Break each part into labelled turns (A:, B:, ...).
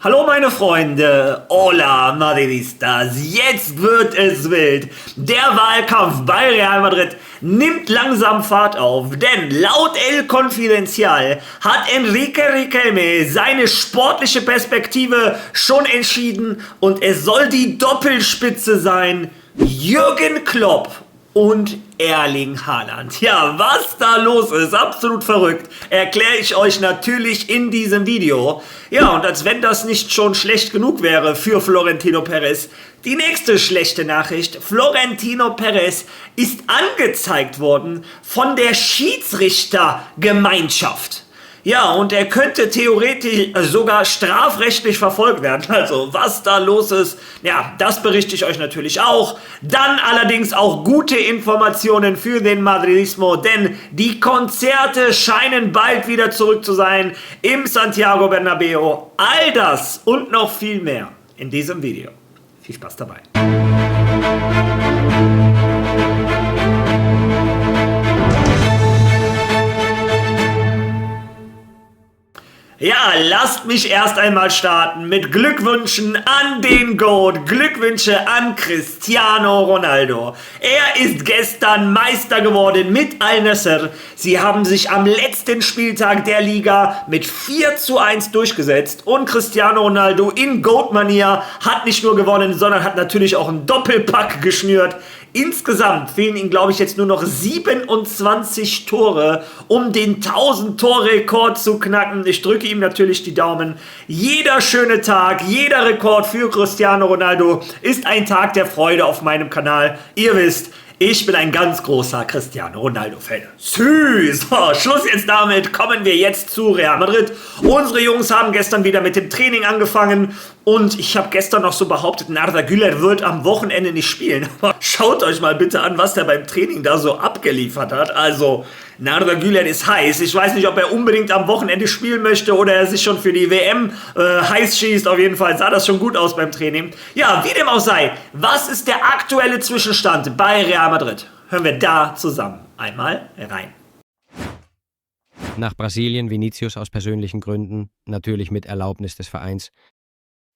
A: Hallo meine Freunde, hola Madridistas, jetzt wird es wild. Der Wahlkampf bei Real Madrid nimmt langsam Fahrt auf, denn laut El Confidencial hat Enrique Riquelme seine sportliche Perspektive schon entschieden und es soll die Doppelspitze sein, Jürgen Klopp und Erling Haaland. Ja, was da los ist, absolut verrückt, erkläre ich euch natürlich in diesem Video. Ja, und als wenn das nicht schon schlecht genug wäre für Florentino Perez, die nächste schlechte Nachricht: Florentino Perez ist angezeigt worden von der Schiedsrichtergemeinschaft. Ja, und er könnte theoretisch sogar strafrechtlich verfolgt werden. Also, was da los ist, ja, das berichte ich euch natürlich auch. Dann allerdings auch gute Informationen für den Madridismo, denn die Konzerte scheinen bald wieder zurück zu sein im Santiago Bernabéu. All das und noch viel mehr in diesem Video. Viel Spaß dabei. Ja, lasst mich erst einmal starten mit Glückwünschen an den GOAT, Glückwünsche an Cristiano Ronaldo. Er ist gestern Meister geworden mit Al-Nassr. Sie haben sich am letzten Spieltag der Liga mit 4:1 durchgesetzt und Cristiano Ronaldo in GOAT-Manier hat nicht nur gewonnen, sondern hat natürlich auch einen Doppelpack geschnürt. Insgesamt fehlen ihm, glaube ich, jetzt nur noch 27 Tore, um den 1000-Tor-Rekord zu knacken. Ich drücke ihm natürlich die Daumen. Jeder schöne Tag, jeder Rekord für Cristiano Ronaldo ist ein Tag der Freude auf meinem Kanal. Ihr wisst, ich bin ein ganz großer Cristiano Ronaldo-Fan. Süß! So, Schluss jetzt damit. Kommen wir jetzt zu Real Madrid. Unsere Jungs haben gestern wieder mit dem Training angefangen. Und ich habe gestern noch so behauptet, Arda Güler wird am Wochenende nicht spielen. Aber schaut euch mal bitte an, was der beim Training da so abgeliefert hat. Also, Arda Güler ist heiß. Ich weiß nicht, ob er unbedingt am Wochenende spielen möchte oder er sich schon für die WM heiß schießt. Auf jeden Fall sah das schon gut aus beim Training. Ja, wie dem auch sei, was ist der aktuelle Zwischenstand bei Real Madrid? Hören wir da zusammen einmal rein.
B: Nach Brasilien Vinicius aus persönlichen Gründen, natürlich mit Erlaubnis des Vereins.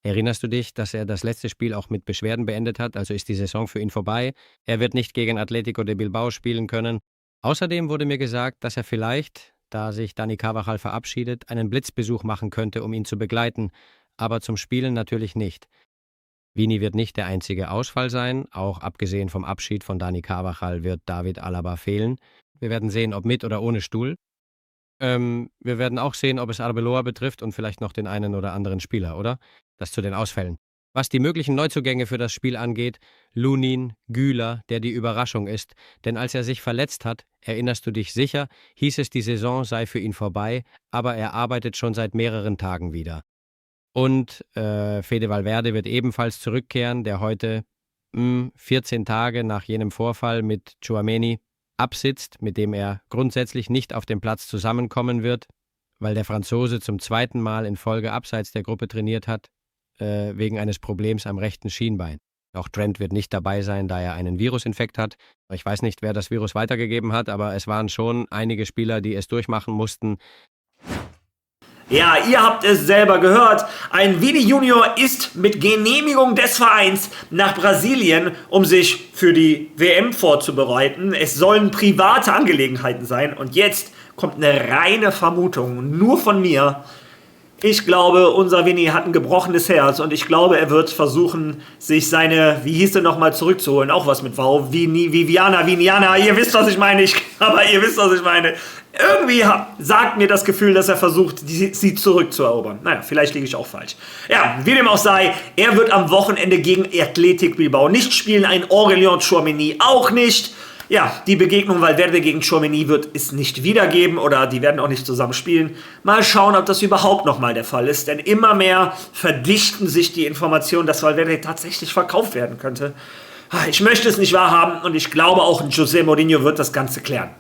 B: Erinnerst du dich, dass er das letzte Spiel auch mit Beschwerden beendet hat? Also ist die Saison für ihn vorbei. Er wird nicht gegen Atletico de Bilbao spielen können. Außerdem wurde mir gesagt, dass er vielleicht, da sich Dani Carvajal verabschiedet, einen Blitzbesuch machen könnte, um ihn zu begleiten, aber zum Spielen natürlich nicht. Vini wird nicht der einzige Ausfall sein, auch abgesehen vom Abschied von Dani Carvajal wird David Alaba fehlen. Wir werden sehen, ob mit oder ohne Stuhl. Wir werden auch sehen, ob es Arbeloa betrifft und vielleicht noch den einen oder anderen Spieler, oder? Das zu den Ausfällen. Was die möglichen Neuzugänge für das Spiel angeht, Lunin, Güler, der die Überraschung ist, denn als er sich verletzt hat, erinnerst du dich sicher, hieß es, die Saison sei für ihn vorbei, aber er arbeitet schon seit mehreren Tagen wieder. Und Fede Valverde wird ebenfalls zurückkehren, der heute 14 Tage nach jenem Vorfall mit Tchouaméni absitzt, mit dem er grundsätzlich nicht auf dem Platz zusammenkommen wird, weil der Franzose zum zweiten Mal in Folge abseits der Gruppe trainiert hat, wegen eines Problems am rechten Schienbein. Auch Trent wird nicht dabei sein, da er einen Virusinfekt hat. Ich weiß nicht, wer das Virus weitergegeben hat, aber es waren schon einige Spieler, die es durchmachen mussten.
A: Ja, ihr habt es selber gehört. Ein Vini Junior ist mit Genehmigung des Vereins nach Brasilien, um sich für die WM vorzubereiten. Es sollen private Angelegenheiten sein. Und jetzt kommt eine reine Vermutung, nur von mir. Ich glaube, unser Vini hat ein gebrochenes Herz und ich glaube, er wird versuchen, sich seine, wie hieß er nochmal, zurückzuholen. Auch was mit Wow, Viniana, ihr wisst, was ich meine. Ihr wisst, was ich meine. Irgendwie sagt mir das Gefühl, dass er versucht, sie zurückzuerobern. Naja, vielleicht liege ich auch falsch. Ja, wie dem auch sei, er wird am Wochenende gegen Athletic Bilbao nicht spielen, ein Aurélien Tchouaméni auch nicht. Ja, die Begegnung Valverde gegen Tchouaméni wird es nicht wiedergeben oder die werden auch nicht zusammen spielen. Mal schauen, ob das überhaupt nochmal der Fall ist, denn immer mehr verdichten sich die Informationen, dass Valverde tatsächlich verkauft werden könnte. Ich möchte es nicht wahrhaben und ich glaube auch, José Mourinho wird das Ganze klären.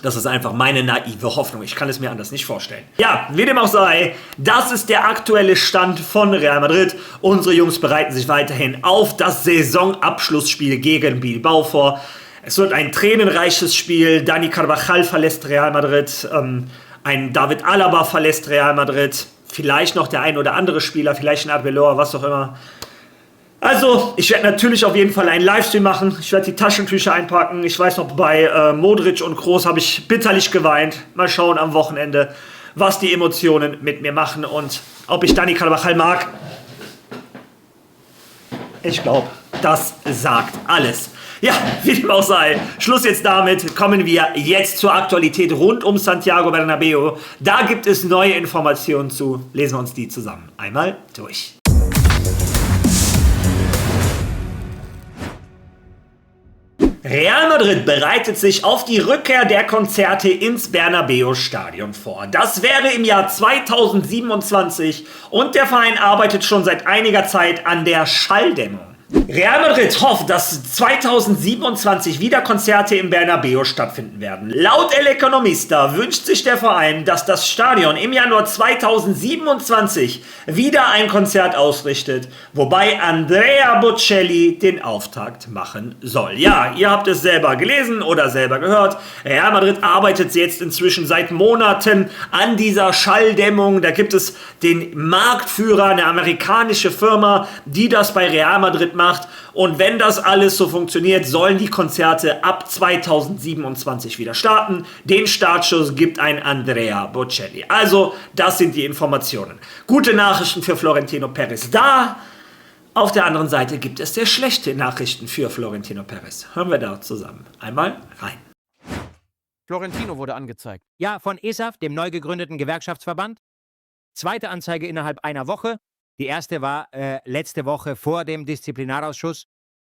A: Das ist einfach meine naive Hoffnung. Ich kann es mir anders nicht vorstellen. Ja, wie dem auch sei, das ist der aktuelle Stand von Real Madrid. Unsere Jungs bereiten sich weiterhin auf das Saisonabschlussspiel gegen Bilbao vor. Es wird ein tränenreiches Spiel. Dani Carvajal verlässt Real Madrid. Ein David Alaba verlässt Real Madrid. vielleicht noch der ein oder andere Spieler, vielleicht ein Arbeloa, was auch immer. Also, ich werde natürlich auf jeden Fall einen Livestream machen. Ich werde die Taschentücher einpacken. Ich weiß noch, bei Modric und Kroos habe ich bitterlich geweint. Mal schauen am Wochenende, was die Emotionen mit mir machen und ob ich Dani Carvajal mag. Ich glaube, das sagt alles. Ja, wie dem auch sei. Schluss jetzt damit. Kommen wir jetzt zur Aktualität rund um Santiago Bernabéu. Da gibt es neue Informationen zu. Lesen wir uns die zusammen einmal durch. Real Madrid bereitet sich auf die Rückkehr der Konzerte ins Bernabéu-Stadion vor. Das wäre im Jahr 2027 und der Verein arbeitet schon seit einiger Zeit an der Schalldämmung. Real Madrid hofft, dass 2027 wieder Konzerte im Bernabéu stattfinden werden. Laut El Economista wünscht sich der Verein, dass das Stadion im Januar 2027 wieder ein Konzert ausrichtet, wobei Andrea Bocelli den Auftakt machen soll. Ja, ihr habt es selber gelesen oder selber gehört. Real Madrid arbeitet jetzt inzwischen seit Monaten an dieser Schalldämmung. Da gibt es den Marktführer, eine amerikanische Firma, die das bei Real Madrid macht. Und wenn das alles so funktioniert, sollen die Konzerte ab 2027 wieder starten. Den Startschuss gibt ein Andrea Bocelli. Also, das sind die Informationen. Gute Nachrichten für Florentino Perez da. Auf der anderen Seite gibt es sehr schlechte Nachrichten für Florentino Perez. Hören wir da zusammen einmal rein.
C: Florentino wurde angezeigt.
D: Ja, von ESAF, dem neu gegründeten Gewerkschaftsverband. Zweite Anzeige innerhalb einer Woche. Die erste war letzte Woche vor dem Disziplinarausschuss.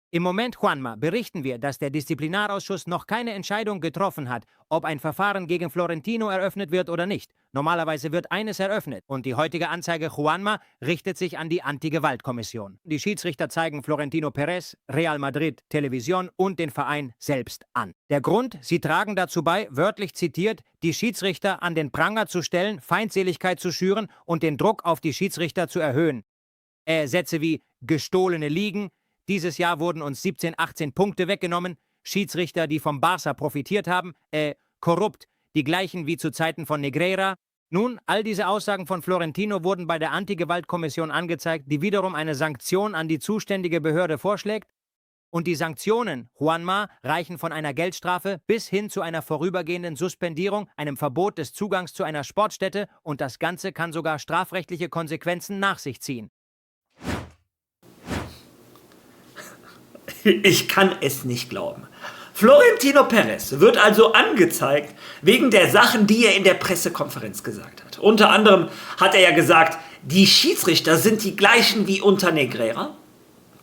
D: Im Moment, Juanma, berichten wir, dass der Disziplinarausschuss noch keine Entscheidung getroffen hat, ob ein Verfahren gegen Florentino eröffnet wird oder nicht. Normalerweise wird eines eröffnet und die heutige Anzeige Juanma richtet sich an die Anti-Gewalt-Kommission. Die Schiedsrichter zeigen Florentino Perez, Real Madrid, Television und den Verein selbst an. Der Grund, sie tragen dazu bei, wörtlich zitiert, die Schiedsrichter an den Pranger zu stellen, Feindseligkeit zu schüren und den Druck auf die Schiedsrichter zu erhöhen. Sätze wie gestohlene Ligen, dieses Jahr wurden uns 17, 18 Punkte weggenommen, Schiedsrichter, die vom Barca profitiert haben, korrupt, die gleichen wie zu Zeiten von Negreira. Nun, all diese Aussagen von Florentino wurden bei der Anti-Gewalt-Kommission angezeigt, die wiederum eine Sanktion an die zuständige Behörde vorschlägt. Und die Sanktionen, Juanma, reichen von einer Geldstrafe bis hin zu einer vorübergehenden Suspendierung, einem Verbot des Zugangs zu einer Sportstätte und das Ganze kann sogar strafrechtliche Konsequenzen nach sich ziehen.
A: Ich kann es nicht glauben. Florentino Perez wird also angezeigt wegen der Sachen, die er in der Pressekonferenz gesagt hat. Unter anderem hat er ja gesagt, die Schiedsrichter sind die gleichen wie unter Negreira.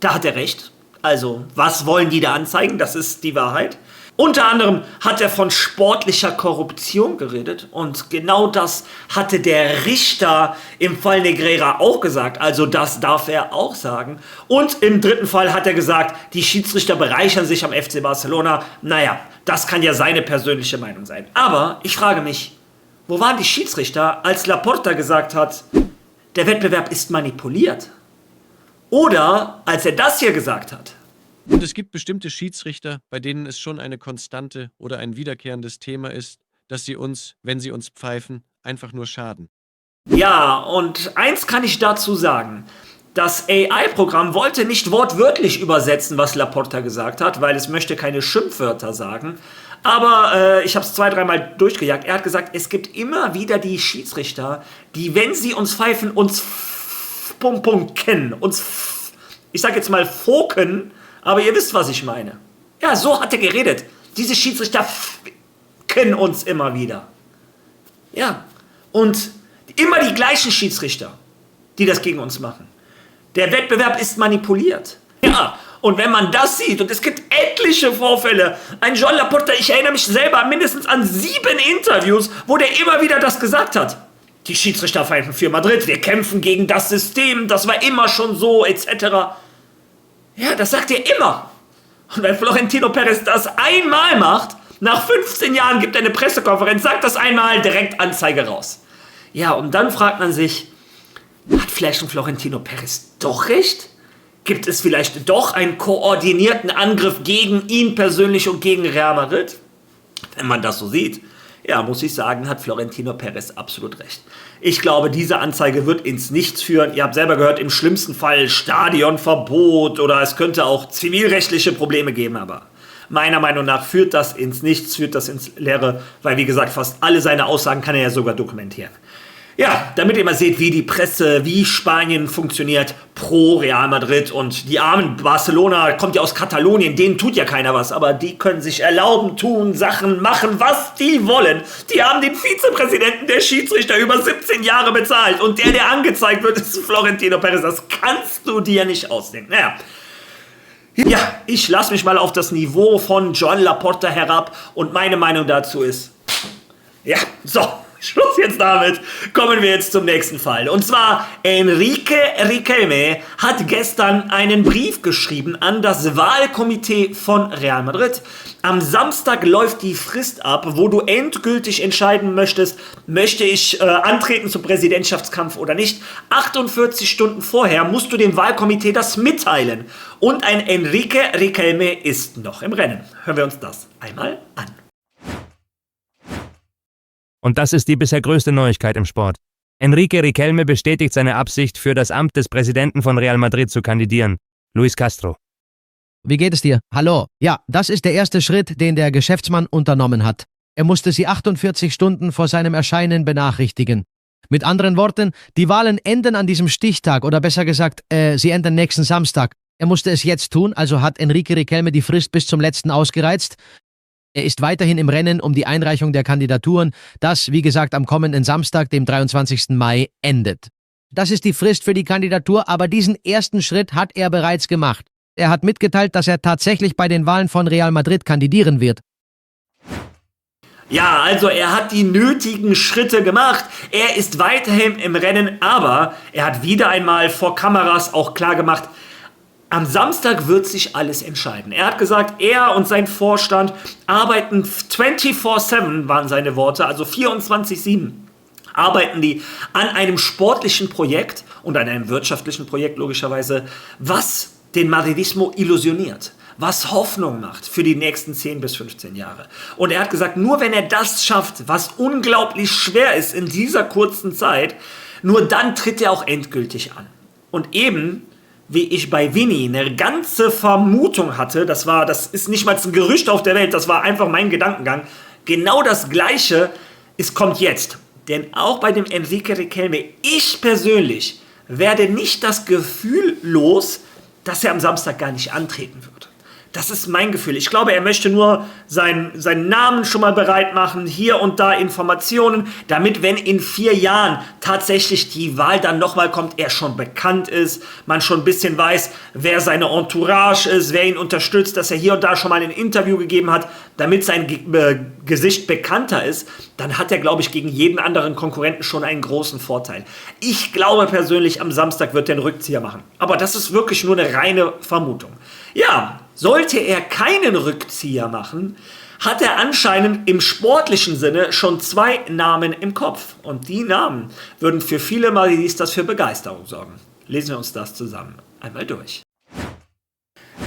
A: Da hat er recht. Also, was wollen die da anzeigen? Das ist die Wahrheit. Unter anderem hat er von sportlicher Korruption geredet und genau das hatte der Richter im Fall Negreira auch gesagt, also das darf er auch sagen. Und im dritten Fall hat er gesagt, die Schiedsrichter bereichern sich am FC Barcelona. Naja, das kann ja seine persönliche Meinung sein. Aber ich frage mich, wo waren die Schiedsrichter, als Laporta gesagt hat, der Wettbewerb ist manipuliert? Oder als er das hier gesagt hat?
C: Und es gibt bestimmte Schiedsrichter, bei denen es schon eine Konstante oder ein wiederkehrendes Thema ist, dass sie uns, wenn sie uns pfeifen, einfach nur schaden.
A: Ja, und eins kann ich dazu sagen. Das AI-Programm wollte nicht wortwörtlich übersetzen, was Laporta gesagt hat, weil es möchte keine Schimpfwörter sagen. Aber ich habe es 2-3 Mal durchgejagt. Er hat gesagt, es gibt immer wieder die Schiedsrichter, die, wenn sie uns pfeifen, uns kennen. Uns, ich sag jetzt mal, foken. Aber ihr wisst, was ich meine. Ja, so hat er geredet. Diese Schiedsrichter kennen uns immer wieder. Ja, und immer die gleichen Schiedsrichter, die das gegen uns machen. Der Wettbewerb ist manipuliert. Ja, und wenn man das sieht, und es gibt etliche Vorfälle, ein Joan Laporta, ich erinnere mich selber mindestens an 7 Interviews, wo der immer wieder das gesagt hat. Die Schiedsrichter pfeifen für Madrid, wir kämpfen gegen das System, das war immer schon so, etc. Ja, das sagt er immer. Und wenn Florentino Perez das einmal macht, nach 15 Jahren gibt er eine Pressekonferenz, sagt das einmal, direkt Anzeige raus. Ja, und dann fragt man sich, hat vielleicht ein Florentino Perez doch recht? Gibt es vielleicht doch einen koordinierten Angriff gegen ihn persönlich und gegen Real Madrid? Wenn man das so sieht, Ja, muss ich sagen, hat Florentino Perez absolut recht. Ich glaube, diese Anzeige wird ins Nichts führen. Ihr habt selber gehört, im schlimmsten Fall Stadionverbot oder es könnte auch zivilrechtliche Probleme geben, aber meiner Meinung nach führt das ins Nichts, führt das ins Leere, weil wie gesagt, fast alle seine Aussagen kann er ja sogar dokumentieren. Ja, damit ihr mal seht, wie die Presse, wie Spanien funktioniert pro Real Madrid und die armen Barcelona, kommt ja aus Katalonien, denen tut ja keiner was, aber die können sich erlauben, tun, Sachen, machen, was die wollen. Die haben den Vizepräsidenten der Schiedsrichter über 17 Jahre bezahlt und der angezeigt wird, ist Florentino Perez. Das kannst du dir nicht ausdenken. Naja. Ja, ich lasse mich mal auf das Niveau von Joan Laporta herab und meine Meinung dazu ist, ja, so. Schluss jetzt damit. Kommen wir jetzt zum nächsten Fall. Und zwar Enrique Riquelme hat gestern einen Brief geschrieben an das Wahlkomitee von Real Madrid. Am Samstag läuft die Frist ab, wo du endgültig entscheiden möchtest, möchte ich antreten zum Präsidentschaftskampf oder nicht. 48 Stunden vorher musst du dem Wahlkomitee das mitteilen. Und ein Enrique Riquelme ist noch im Rennen. Hören wir uns das einmal an.
E: Und das ist die bisher größte Neuigkeit im Sport. Enrique Riquelme bestätigt seine Absicht, für das Amt des Präsidenten von Real Madrid zu kandidieren. Luis Castro.
F: Wie geht es dir? Hallo. Ja, das ist der erste Schritt, den der Geschäftsmann unternommen hat. Er musste sie 48 Stunden vor seinem Erscheinen benachrichtigen. Mit anderen Worten, die Wahlen enden an diesem Stichtag oder besser gesagt, sie enden nächsten Samstag. Er musste es jetzt tun, also hat Enrique Riquelme die Frist bis zum letzten ausgereizt. Er ist weiterhin im Rennen um die Einreichung der Kandidaturen, das, wie gesagt, am kommenden Samstag, dem 23. Mai, endet. Das ist die Frist für die Kandidatur, aber diesen ersten Schritt hat er bereits gemacht. Er hat mitgeteilt, dass er tatsächlich bei den Wahlen von Real Madrid kandidieren wird.
A: Ja, also er hat die nötigen Schritte gemacht. Er ist weiterhin im Rennen, aber er hat wieder einmal vor Kameras auch klar gemacht, am Samstag wird sich alles entscheiden. Er hat gesagt, er und sein Vorstand arbeiten 24/7, waren seine Worte, also 24/7 arbeiten die an einem sportlichen Projekt und an einem wirtschaftlichen Projekt logischerweise, was den Madridismo illusioniert, was Hoffnung macht für die nächsten 10 bis 15 Jahre. Und er hat gesagt, nur wenn er das schafft, was unglaublich schwer ist in dieser kurzen Zeit, nur dann tritt er auch endgültig an. Und eben wie ich bei Vini eine ganze Vermutung hatte, das ist nicht mal ein Gerücht auf der Welt, das war einfach mein Gedankengang, genau das Gleiche kommt jetzt. Denn auch bei dem Enrique Riquelme, ich persönlich werde nicht das Gefühl los, dass er am Samstag gar nicht antreten wird. Das ist mein Gefühl. Ich glaube, er möchte nur seinen Namen schon mal bereit machen, hier und da Informationen, damit, wenn in 4 Jahren tatsächlich die Wahl dann nochmal kommt, er schon bekannt ist, man schon ein bisschen weiß, wer seine Entourage ist, wer ihn unterstützt, dass er hier und da schon mal ein Interview gegeben hat, damit sein Gesicht bekannter ist, dann hat er, glaube ich, gegen jeden anderen Konkurrenten schon einen großen Vorteil. Ich glaube persönlich, am Samstag wird er einen Rückzieher machen. Aber das ist wirklich nur eine reine Vermutung. Ja, sollte er keinen Rückzieher machen, hat er anscheinend im sportlichen Sinne schon 2 Namen im Kopf. Und die Namen würden für viele Madridistas für Begeisterung sorgen. Lesen wir uns das zusammen einmal durch.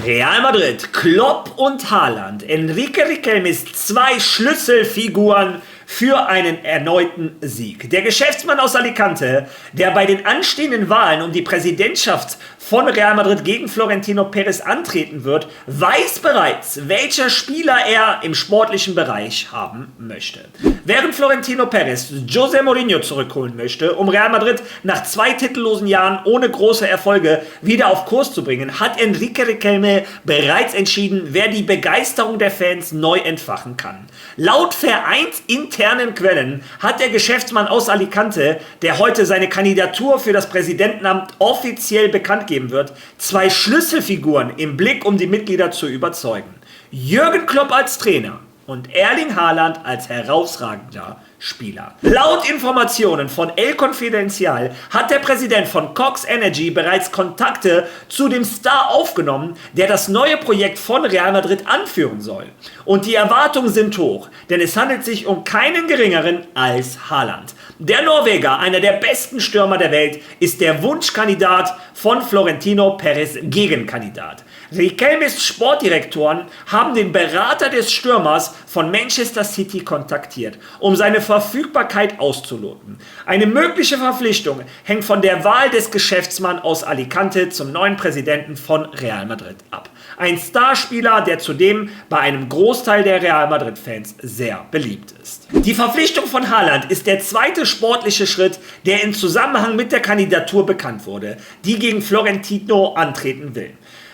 A: Real Madrid, Klopp und Haaland. Enrique Riquelme ist 2 Schlüsselfiguren für einen erneuten Sieg. Der Geschäftsmann aus Alicante, der bei den anstehenden Wahlen um die Präsidentschaft von Real Madrid gegen Florentino Perez antreten wird, weiß bereits, welcher Spieler er im sportlichen Bereich haben möchte. Während Florentino Perez José Mourinho zurückholen möchte, um Real Madrid nach 2 titellosen Jahren ohne große Erfolge wieder auf Kurs zu bringen, hat Enrique Riquelme bereits entschieden, wer die Begeisterung der Fans neu entfachen kann. Laut vereinsinternen Quellen hat der Geschäftsmann aus Alicante, der heute seine Kandidatur für das Präsidentenamt offiziell bekannt geben wird, 2 Schlüsselfiguren im Blick, um die Mitglieder zu überzeugen. Jürgen Klopp als Trainer und Erling Haaland als herausragender Spieler. Laut Informationen von El Confidencial hat der Präsident von Cox Energy bereits Kontakte zu dem Star aufgenommen, der das neue Projekt von Real Madrid anführen soll. Und die Erwartungen sind hoch, denn es handelt sich um keinen geringeren als Haaland. Der Norweger, einer der besten Stürmer der Welt, ist der Wunschkandidat von Florentino Perez Gegenkandidat. Riquelmes Sportdirektoren haben den Berater des Stürmers von Manchester City kontaktiert, um seine Verfügbarkeit auszuloten. Eine mögliche Verpflichtung hängt von der Wahl des Geschäftsmanns aus Alicante zum neuen Präsidenten von Real Madrid ab. Ein Starspieler, der zudem bei einem Großteil der Real Madrid-Fans sehr beliebt ist. Die Verpflichtung von Haaland ist der zweite sportliche Schritt, der in Zusammenhang mit der Kandidatur bekannt wurde, die gegen Florentino antreten will.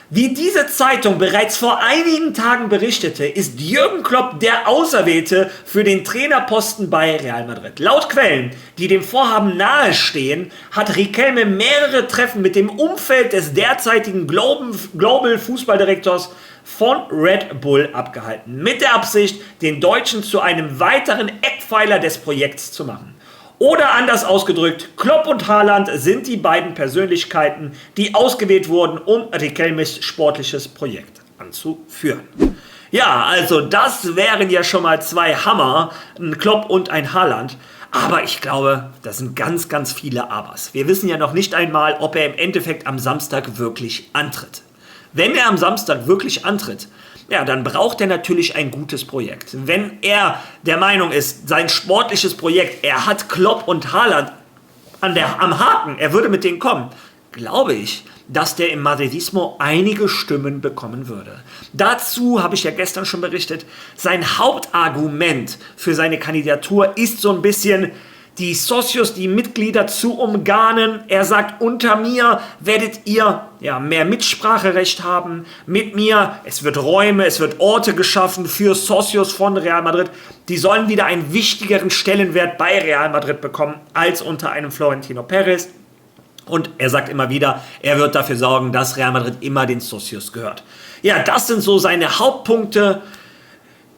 A: Wie diese Zeitung bereits vor einigen Tagen berichtete, ist Jürgen Klopp der Auserwählte für den Trainerposten bei Real Madrid. Laut Quellen, die dem Vorhaben nahestehen, hat Riquelme mehrere Treffen mit dem Umfeld des derzeitigen Global Fußballdirektors von Red Bull abgehalten, mit der Absicht, den Deutschen zu einem weiteren Eckpfeiler des Projekts zu machen. Oder anders ausgedrückt, Klopp und Haaland sind die beiden Persönlichkeiten, die ausgewählt wurden, um Riquelmes sportliches Projekt anzuführen. Ja, also das wären ja schon mal zwei Hammer, ein Klopp und ein Haaland. Aber ich glaube, das sind ganz, ganz viele Abers. Wir wissen ja noch nicht einmal, ob er im Endeffekt am Samstag wirklich antritt. Wenn er am Samstag wirklich antritt, ja, dann braucht er natürlich ein gutes Projekt. Wenn er der Meinung ist, sein sportliches Projekt, er hat Klopp und Haaland am Haken, er würde mit denen kommen, glaube ich, dass der im Madridismo einige Stimmen bekommen würde. Dazu habe ich ja gestern schon berichtet, sein Hauptargument für seine Kandidatur ist so ein bisschen, die Socios, die Mitglieder zu umgarnen. Er sagt, unter mir werdet ihr mehr Mitspracherecht haben. Mit mir, es wird Räume, es wird Orte geschaffen für Socios von Real Madrid. Die sollen wieder einen wichtigeren Stellenwert bei Real Madrid bekommen als unter einem Florentino Perez. Und er sagt immer wieder, er wird dafür sorgen, dass Real Madrid immer den Socios gehört. Ja, das sind so seine Hauptpunkte.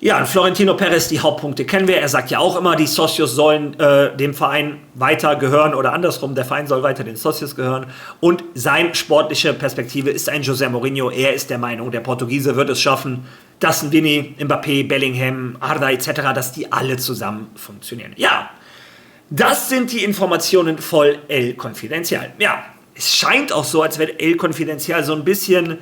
A: Ja, Florentino Perez, die Hauptpunkte kennen wir. Er sagt ja auch immer, die Socios sollen dem Verein weiter gehören oder andersrum, der Verein soll weiter den Socios gehören. Und seine sportliche Perspektive ist ein José Mourinho. Er ist der Meinung, der Portugiese wird es schaffen, dass ein Vini, Mbappé, Bellingham, Arda etc., dass die alle zusammen funktionieren. Ja, das sind die Informationen voll El Confidencial. Ja, es scheint auch so, als wäre El Confidencial so ein bisschen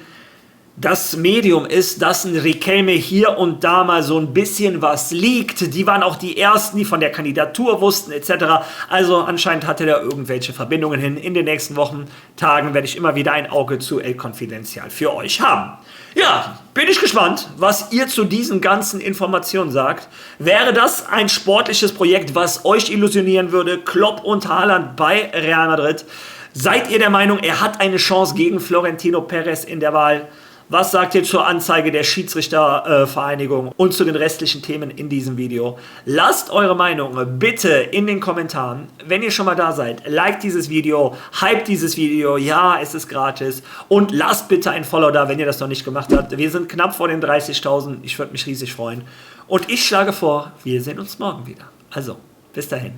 A: das Medium ist, dass ein Riquelme hier und da mal so ein bisschen was liegt. Die waren auch die Ersten, die von der Kandidatur wussten etc. Also anscheinend hatte er irgendwelche Verbindungen hin. In den nächsten Wochen, Tagen werde ich immer wieder ein Auge zu El Confidencial für euch haben. Ja, bin ich gespannt, was ihr zu diesen ganzen Informationen sagt. Wäre das ein sportliches Projekt, was euch illusionieren würde? Klopp und Haaland bei Real Madrid. Seid ihr der Meinung, er hat eine Chance gegen Florentino Perez in der Wahl? Was sagt ihr zur Anzeige der Schiedsrichtervereinigung und zu den restlichen Themen in diesem Video? Lasst eure Meinung bitte in den Kommentaren. Wenn ihr schon mal da seid, liked dieses Video, hypt dieses Video, ja, es ist gratis. Und lasst bitte ein Follow da, wenn ihr das noch nicht gemacht habt. Wir sind knapp vor den 30.000, ich würde mich riesig freuen. Und ich schlage vor, wir sehen uns morgen wieder. Also, bis dahin.